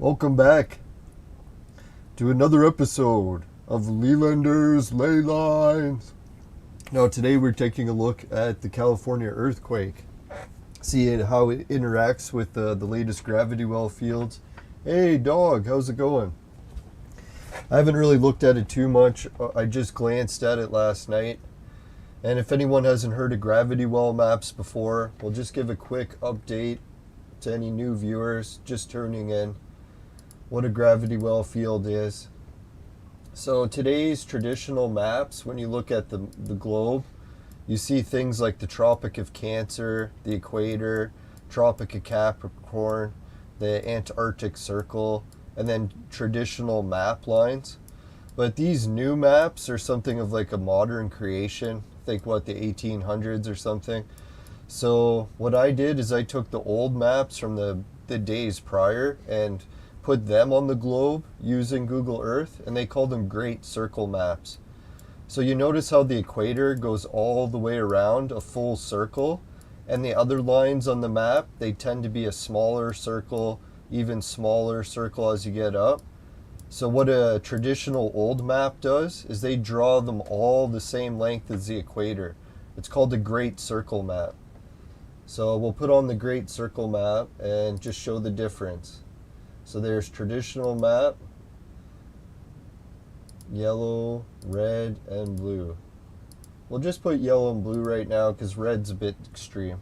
Welcome back to another episode of Lelanders Ley Lines. Now today we're taking a look at the California earthquake, seeing how it interacts with the latest gravity well fields. Hey dog, how's it going? I haven't really looked at it too much. I just glanced at it last night. And if anyone hasn't heard of gravity well maps before, we'll just give a quick update to any new viewers just tuning in what a gravity well field is. So today's traditional maps, when you look at the globe, you see things like the Tropic of Cancer, the Equator, Tropic of Capricorn, the Antarctic Circle, and then traditional map lines. But these new maps are something of like a modern creation. Think what, the 1800s or something. So what I did is I took the old maps from the days prior and put them on the globe using Google Earth, and they call them Great Circle maps. So you notice how the equator goes all the way around a full circle, and the other lines on the map, they tend to be a smaller circle, even smaller circle as you get up. So what a traditional old map does is they draw them all the same length as the equator. It's called the Great Circle map. So we'll put on the Great Circle map and just show the difference. So there's traditional map, yellow, red, and blue. We'll just put yellow and blue right now because red's a bit extreme.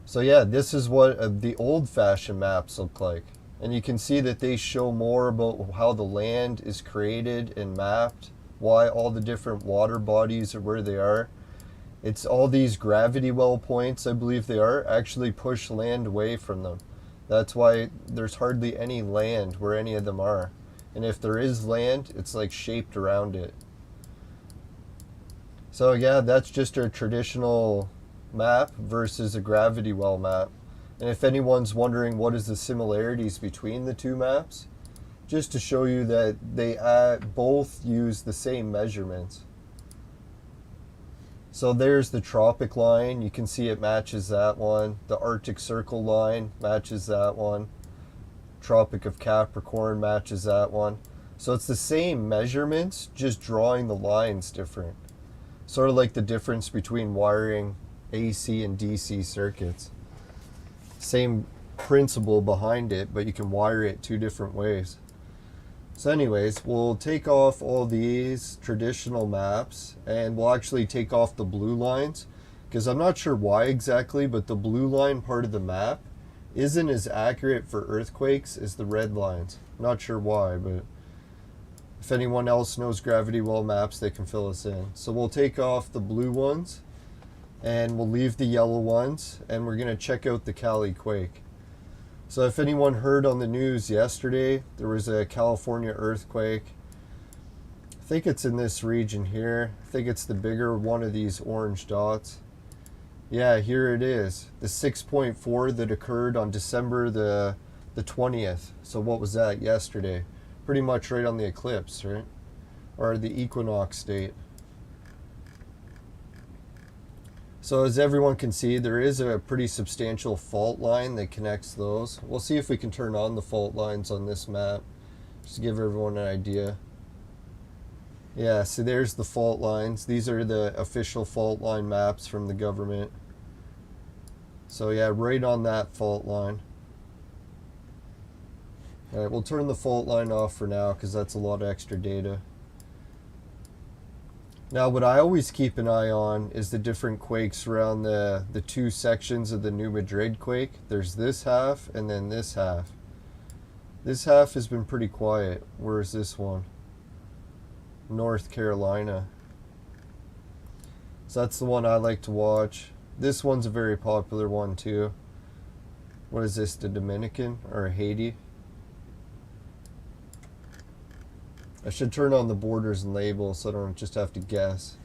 So yeah, this is what the old-fashioned maps look like. And you can see that they show more about how the land is created and mapped, why all the different water bodies are where they are. It's all these gravity well points, I believe they are, actually push land away from them. That's why there's hardly any land where any of them are. And if there is land, it's like shaped around it. So yeah, that's just a traditional map versus a gravity well map. And if anyone's wondering what is the similarities between the two maps, just to show you that they both use the same measurements. So there's the tropic line. You can see it matches that one. The Arctic Circle line matches that one. Tropic of Capricorn matches that one. So it's the same measurements, just drawing the lines different. Sort of like the difference between wiring AC and DC circuits. Same principle behind it, but you can wire it two different ways. So anyways, we'll take off all these traditional maps and we'll actually take off the blue lines, because I'm not sure why exactly, but the blue line part of the map isn't as accurate for earthquakes as the red lines. Not sure why, but if anyone else knows gravity well maps, they can fill us in. So we'll take off the blue ones and we'll leave the yellow ones, and we're going to check out the Cali quake. So if anyone heard on the news yesterday, there was a California earthquake. I think it's in this region here. I think it's the bigger one of these orange dots. Yeah, here it is. The 6.4 that occurred on December the 20th. So what was that, yesterday? Pretty much right on the eclipse, right? Or the equinox date. So as everyone can see, there is a pretty substantial fault line that connects those. We'll see if we can turn on the fault lines on this map, just to give everyone an idea. Yeah, so there's the fault lines. These are the official fault line maps from the government. So yeah, right on that fault line. Alright, we'll turn the fault line off for now because that's a lot of extra data. Now what I always keep an eye on is the different quakes around the two sections of the New Madrid quake. There's this half and then this half. This half has been pretty quiet. Where's this one? North Carolina. So that's the one I like to watch. This one's a very popular one too. What is this, the Dominican or Haiti? I should turn on the borders and labels so I don't just have to guess.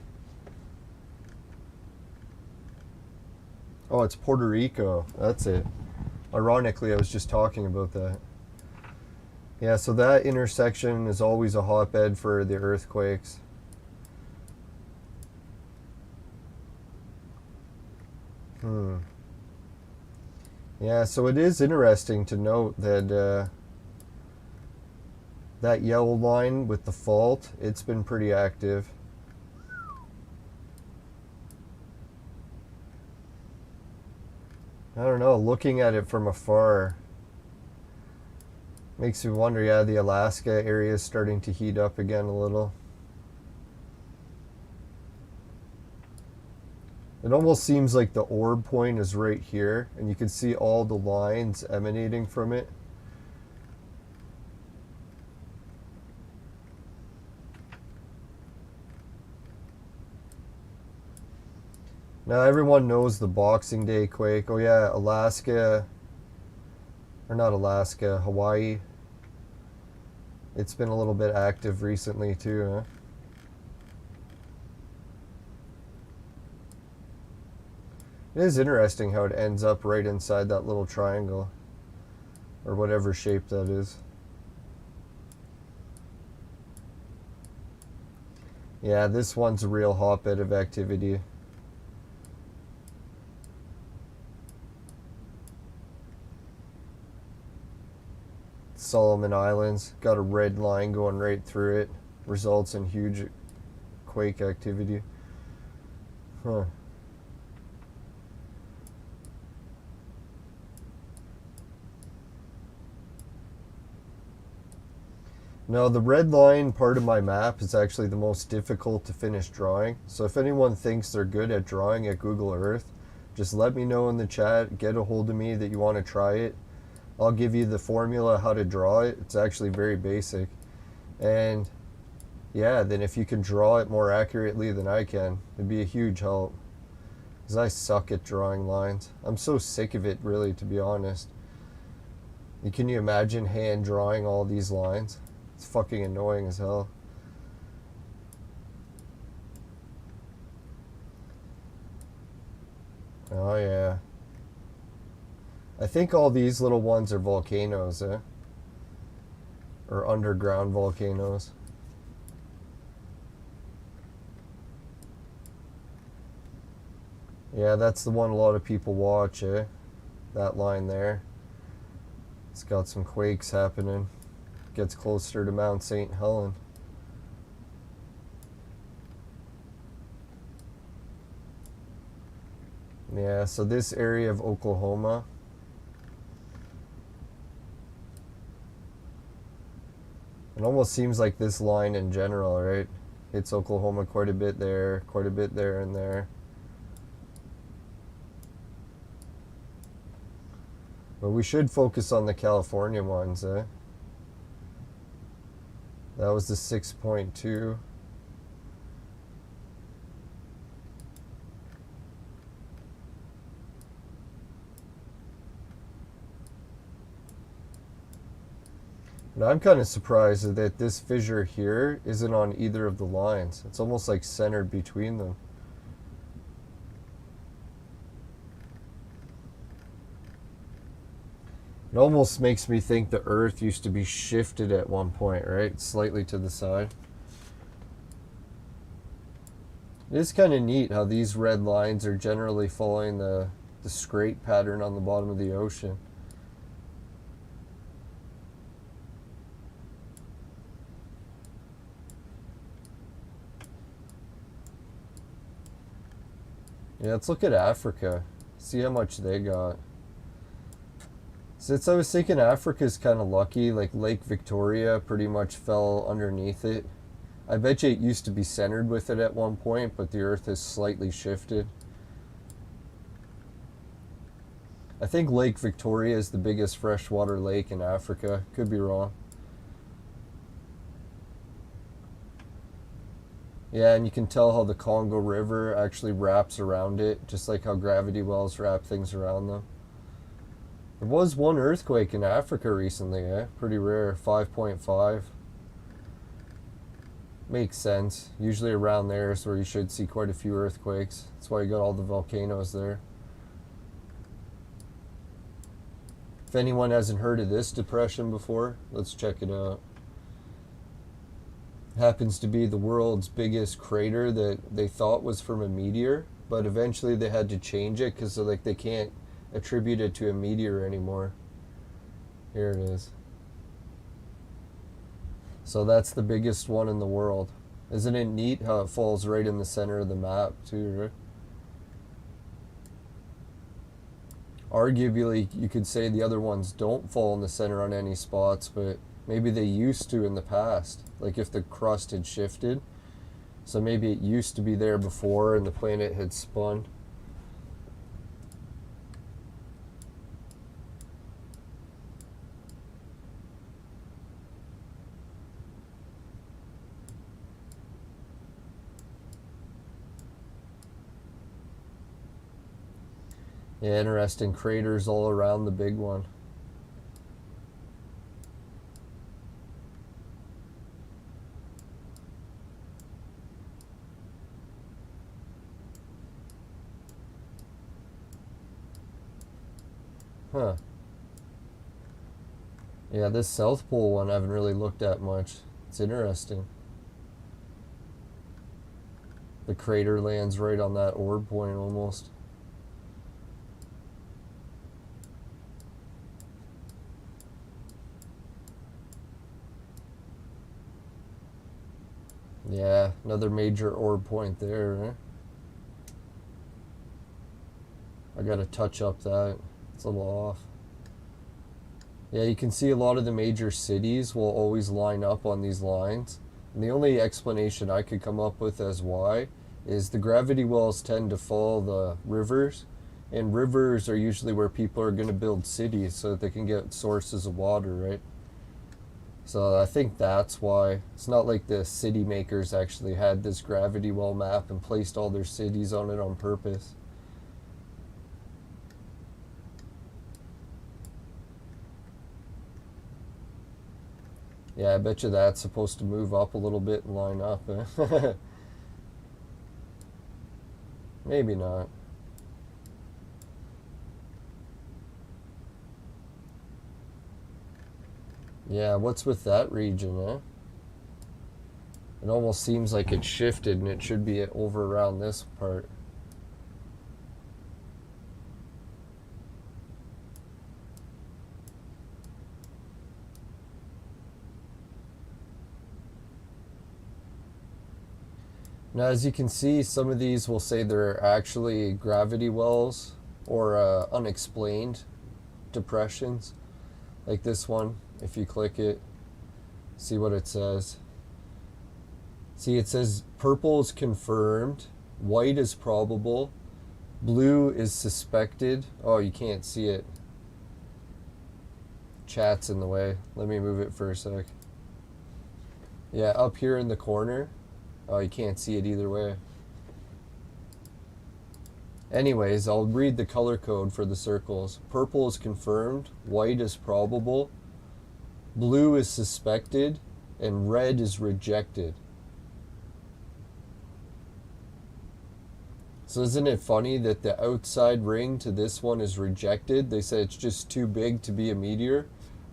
Oh, it's Puerto Rico. That's it. Ironically, I was just talking about that. Yeah, so that intersection is always a hotbed for the earthquakes. Yeah, so it is interesting to note that That yellow line with the fault, it's been pretty active. I don't know, looking at it from afar makes me wonder, yeah, the Alaska area is starting to heat up again a little. It almost seems like the orb point is right here, and you can see all the lines emanating from it. Now everyone knows the Boxing Day quake. Oh yeah, Alaska, or not Alaska, Hawaii. It's been a little bit active recently too, huh? It is interesting how it ends up right inside that little triangle, or whatever shape that is. Yeah, this one's a real hotbed of activity. Solomon Islands, got a red line going right through it, results in huge quake activity. Huh. Now the red line part of my map is actually the most difficult to finish drawing. So if anyone thinks they're good at drawing at Google Earth, just let me know in the chat, get a hold of me that you want to try it. I'll give you the formula how to draw it. It's actually very basic. And yeah, then if you can draw it more accurately than I can, it'd be a huge help. Because I suck at drawing lines. I'm so sick of it, really, to be honest. Can you imagine hand drawing all these lines? It's fucking annoying as hell. Oh yeah. I think all these little ones are volcanoes, eh? Or underground volcanoes. Yeah, that's the one a lot of people watch, eh? That line there. It's got some quakes happening. Gets closer to Mount St. Helens. Yeah, so this area of Oklahoma, it almost seems like this line in general, right? Hits Oklahoma quite a bit there and there. But we should focus on the California ones, eh? That was the 6.2. But I'm kind of surprised that this fissure here isn't on either of the lines. It's almost like centered between them. It almost makes me think the Earth used to be shifted at one point, right? Slightly to the side. It is kind of neat how these red lines are generally following the scrape pattern on the bottom of the ocean. Yeah, let's look at Africa. See how much they got. Since I was thinking Africa's kind of lucky, like Lake Victoria pretty much fell underneath it. I bet you it used to be centered with it at one point, but the Earth has slightly shifted. I think Lake Victoria is the biggest freshwater lake in Africa. Could be wrong. Yeah, and you can tell how the Congo River actually wraps around it, just like how gravity wells wrap things around them. There was one earthquake in Africa recently, eh? Pretty rare, 5.5. Makes sense. Usually around there is where you should see quite a few earthquakes. That's why you got all the volcanoes there. If anyone hasn't heard of this depression before, let's check it out. It happens to be the world's biggest crater that they thought was from a meteor, but eventually they had to change it because they can't attribute it to a meteor anymore. Here it is. So that's the biggest one in the world. Isn't it neat how it falls right in the center of the map too, right? Arguably, you could say the other ones don't fall in the center on any spots, but maybe they used to in the past. Like if the crust had shifted. So maybe it used to be there before and the planet had spun. Yeah, interesting craters all around the big one. Huh. Yeah, this South Pole one I haven't really looked at much. It's interesting. The crater lands right on that orb point almost. Yeah, another major orb point there, right? I gotta touch up that. It's a little off. Yeah, you can see a lot of the major cities will always line up on these lines. And the only explanation I could come up with as why is the gravity wells tend to follow the rivers. And rivers are usually where people are going to build cities so that they can get sources of water, right? So I think that's why. It's not like the city makers actually had this gravity well map and placed all their cities on it on purpose. Yeah, I bet you that's supposed to move up a little bit and line up. Eh? Maybe not. Yeah, what's with that region, eh? It almost seems like it shifted and it should be over around this part. Now, as you can see, some of these will say they're actually gravity wells or unexplained depressions. Like this one, if you click it, see what it says. See, it says purple is confirmed, white is probable, blue is suspected. Oh, you can't see it. Chat's in the way. Let me move it for a sec. Yeah, up here in the corner. Oh, you can't see it either way. Anyways, I'll read the color code for the circles. Purple is confirmed, white is probable, blue is suspected, and red is rejected. So isn't it funny that the outside ring to this one is rejected? They say it's just too big to be a meteor.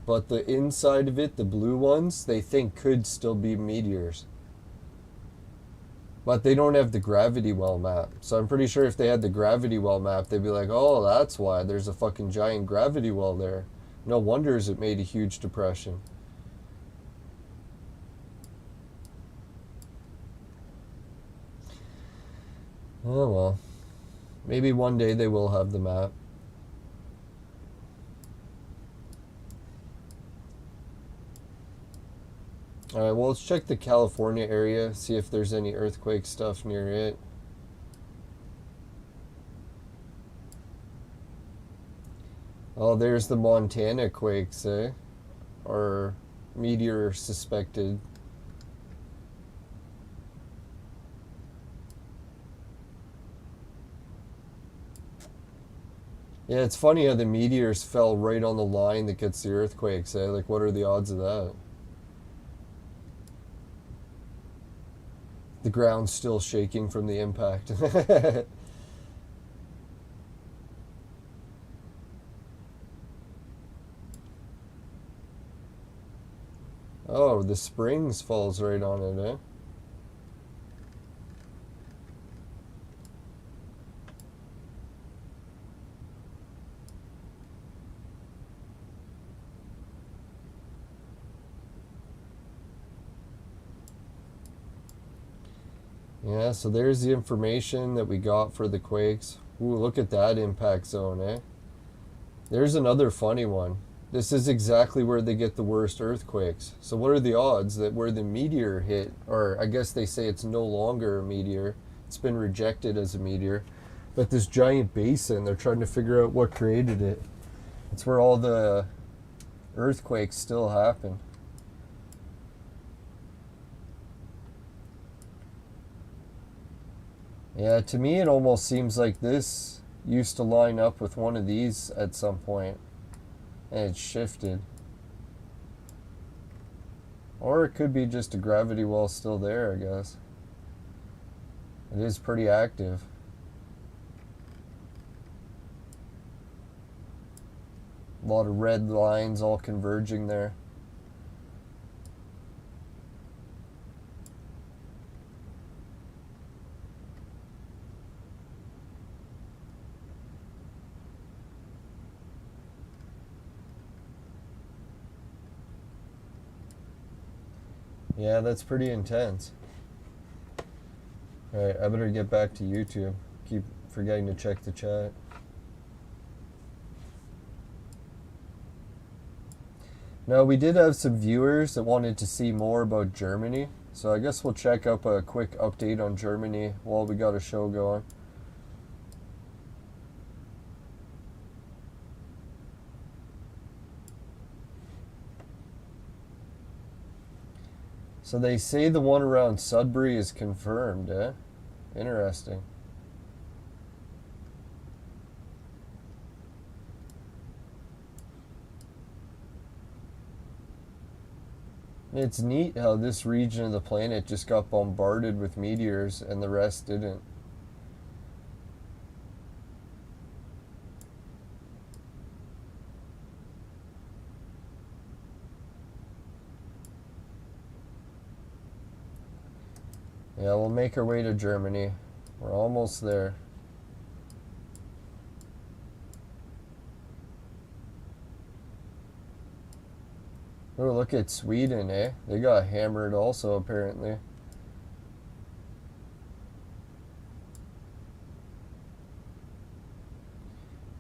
But the inside of it, the blue ones, they think could still be meteors. But they don't have the gravity well map. So I'm pretty sure if they had the gravity well map, they'd be like, oh, that's why. There's a fucking giant gravity well there. No wonders it made a huge depression. Oh, well. Maybe one day they will have the map. Alright, well, let's check the California area, see if there's any earthquake stuff near it. Oh, there's the Montana quakes, eh? Or meteor suspected. Yeah, it's funny how the meteors fell right on the line that gets the earthquakes, eh? Like, what are the odds of that? The ground's still shaking from the impact. Oh, the Springs falls right on it, eh? Yeah, so there's the information that we got for the quakes. Ooh, look at that impact zone, eh? There's another funny one. This is exactly where they get the worst earthquakes. So what are the odds that where the meteor hit, or I guess they say it's no longer a meteor, it's been rejected as a meteor, but this giant basin, they're trying to figure out what created it. It's where all the earthquakes still happen. Yeah, to me it almost seems like this used to line up with one of these at some point, and it shifted. Or it could be just a gravity well still there, I guess. It is pretty active. A lot of red lines all converging there. Yeah, that's pretty intense. Alright, I better get back to YouTube. Keep forgetting to check the chat. Now, we did have some viewers that wanted to see more about Germany, so I guess we'll check up a quick update on Germany while we got a show going. So they say the one around Sudbury is confirmed, eh? Interesting. It's neat how this region of the planet just got bombarded with meteors and the rest didn't. Yeah, we'll make our way to Germany. We're almost there. Oh, look at Sweden, eh? They got hammered also, apparently.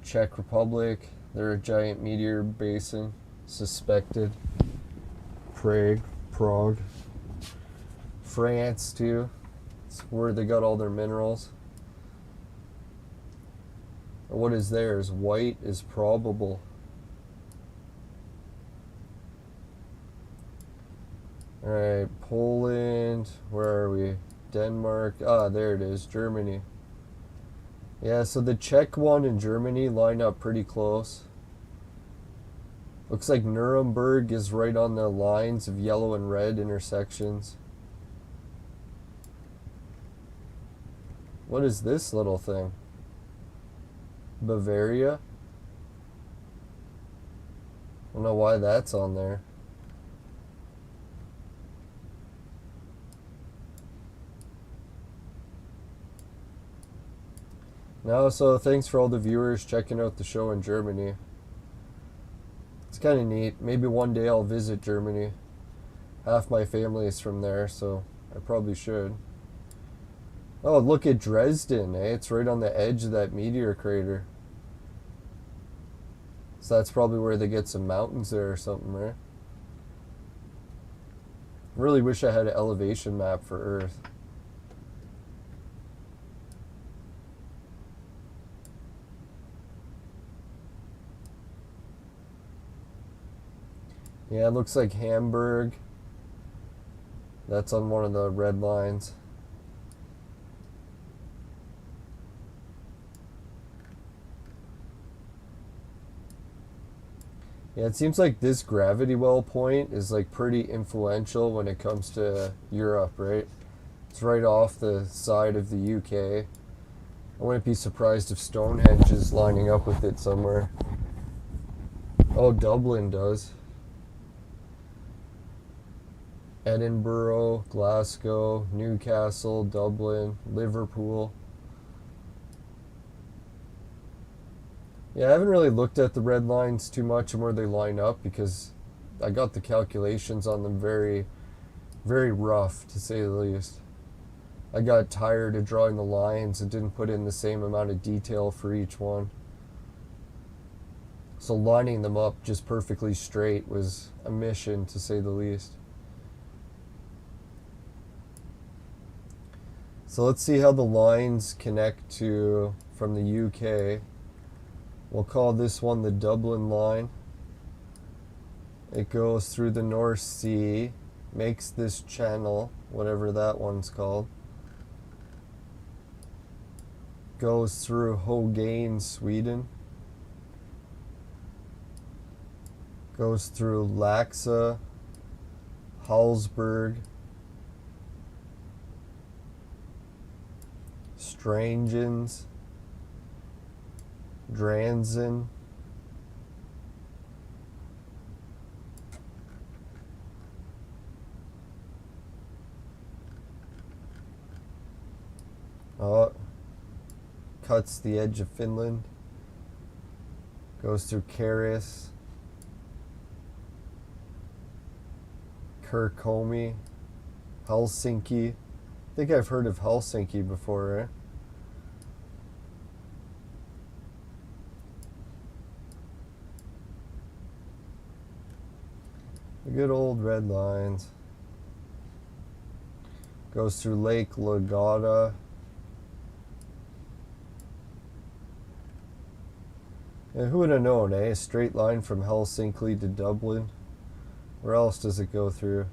Czech Republic, they're a giant meteor basin, suspected. Prague. France, too. It's where they got all their minerals. What is theirs? White is probable. Alright, Poland. Where are we? Denmark. Ah, there it is. Germany. Yeah, so the Czech one and Germany line up pretty close. Looks like Nuremberg is right on the lines of yellow and red intersections. What is this little thing? Bavaria? I don't know why that's on there. No, so thanks for all the viewers checking out the show in Germany. It's kind of neat. Maybe one day I'll visit Germany. Half my family is from there, so I probably should. Oh, look at Dresden, eh? It's right on the edge of that meteor crater. So that's probably where they get some mountains there or something, right? Really wish I had an elevation map for Earth. Yeah, it looks like Hamburg. That's on one of the red lines. Yeah, it seems like this gravity well point is like pretty influential when it comes to Europe, right? It's right off the side of the UK. I wouldn't be surprised if Stonehenge is lining up with it somewhere. Oh, Dublin does. Edinburgh, Glasgow, Newcastle, Dublin, Liverpool. Yeah, I haven't really looked at the red lines too much and where they line up because I got the calculations on them very, very rough, to say the least. I got tired of drawing the lines and didn't put in the same amount of detail for each one. So lining them up just perfectly straight was a mission, to say the least. So let's see how the lines connect to from the UK. We'll call this one the Dublin line. It goes through the North Sea, makes this channel, whatever that one's called. Goes through Hogane, Sweden. Goes through Laxa, Hallsberg, Strangens, Dransen, cuts the edge of Finland, goes through Karis, Kirkkomi, Helsinki. I think I've heard of Helsinki before, eh? The good old red lines. Goes through Lake Lagada. And who would have known, eh? A straight line from Helsinki to Dublin. Where else does it go through?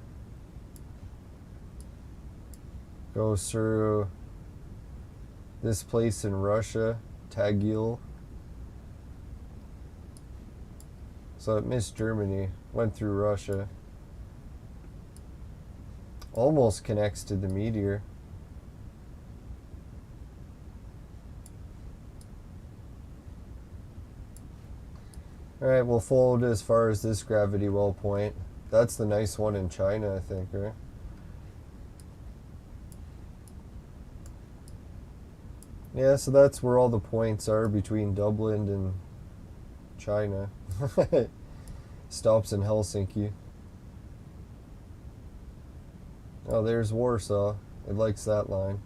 Goes through this place in Russia, Tagil. So it missed Germany, went through Russia. Almost connects to the meteor. Alright, we'll follow it as far as this gravity well point. That's the nice one in China, I think, right? Yeah, so that's where all the points are between Dublin and China. Stops in Helsinki. Oh, there's Warsaw. It likes that line.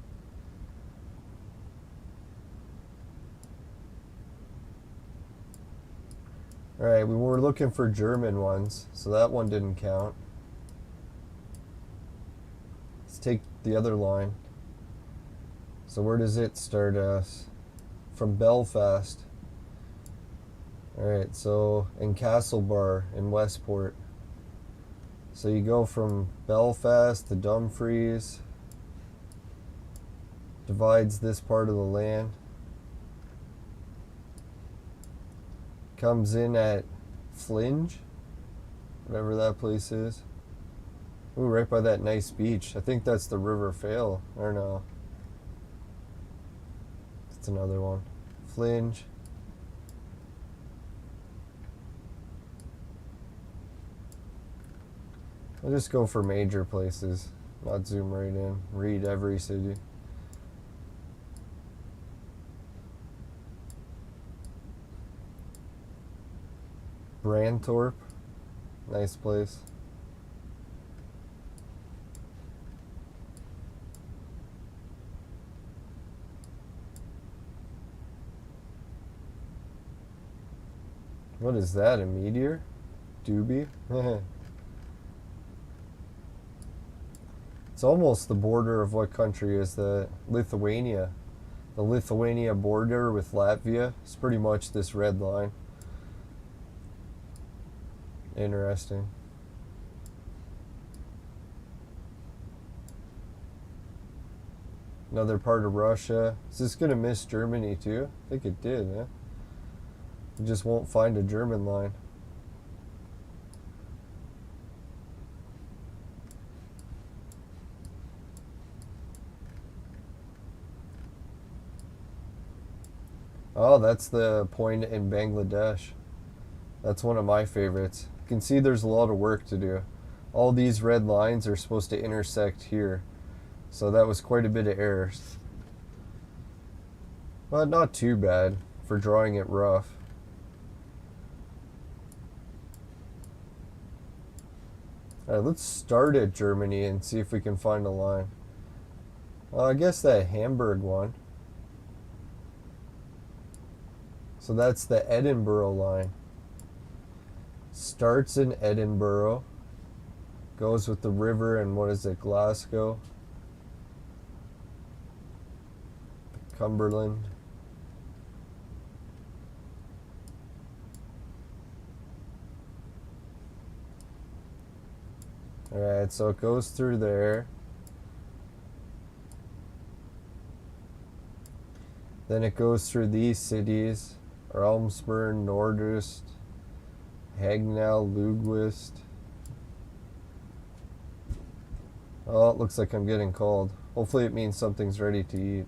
Alright, we were looking for German ones, so that one didn't count. Let's take the other line. So where does it start us? From Belfast. Alright, so in Castlebar in Westport. So you go from Belfast to Dumfries. Divides this part of the land. Comes in at Flinge, whatever that place is. Ooh, right by that nice beach. I think that's the River Fail, or no. That's another one. Flinge. I'll just go for major places, not zoom right in. Read every city. Brantorp, nice place. What is that, a meteor? Doobie? It's almost the border of what country is that? Lithuania. The Lithuania border with Latvia is pretty much this red line. Interesting. Another part of Russia. Is this going to miss Germany too? I think it did, eh? You just won't find a German line. Oh, that's the point in Bangladesh. That's one of my favorites. You can see there's a lot of work to do. All these red lines are supposed to intersect here. So that was quite a bit of errors. But not too bad for drawing it rough. Alright, let's start at Germany and see if we can find a line. I guess that Hamburg one. So that's the Edinburgh line. Starts in Edinburgh. Goes with the river and what is it, Glasgow? Cumberland. Alright, so it goes through there. Then it goes through these cities. Elmsburn, Nordust, Hagnall, Lugwist. Oh, it looks like I'm getting called. Hopefully it means something's ready to eat.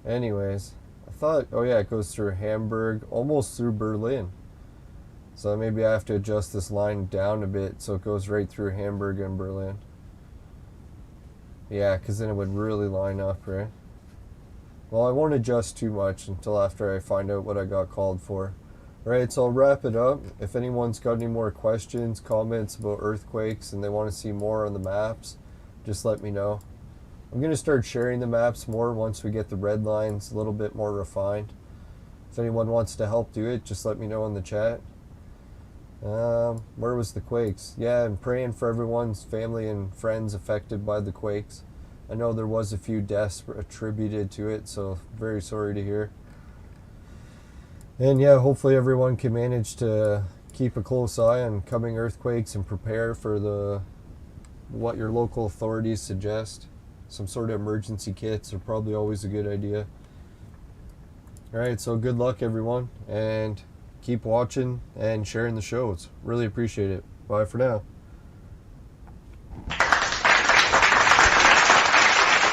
Anyways, I thought, oh yeah, it goes through Hamburg, almost through Berlin. So maybe I have to adjust this line down a bit so it goes right through Hamburg and Berlin. Yeah, because then it would really line up, right? Well, I won't adjust too much until after I find out what I got called for. Alright, so I'll wrap it up. If anyone's got any more questions, comments about earthquakes, and they want to see more on the maps, just let me know. I'm going to start sharing the maps more once we get the red lines a little bit more refined. If anyone wants to help do it, just let me know in the chat. Where was the quakes? Yeah, I'm praying for everyone's family and friends affected by the quakes. I know there was a few deaths attributed to it, so very sorry to hear. And yeah, hopefully everyone can manage to keep a close eye on coming earthquakes and prepare for what your local authorities suggest. Some sort of emergency kits are probably always a good idea. Alright, so good luck everyone, and keep watching and sharing the shows. Really appreciate it. Bye for now.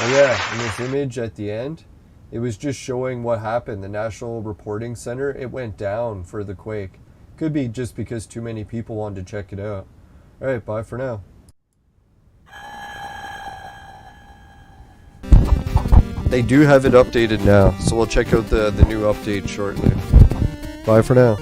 Oh yeah, in this image at the end, it was just showing what happened. The National Reporting Center, it went down for the quake. Could be just because too many people wanted to check it out. Alright, bye for now. They do have it updated now, so we'll check out the new update shortly. Bye for now.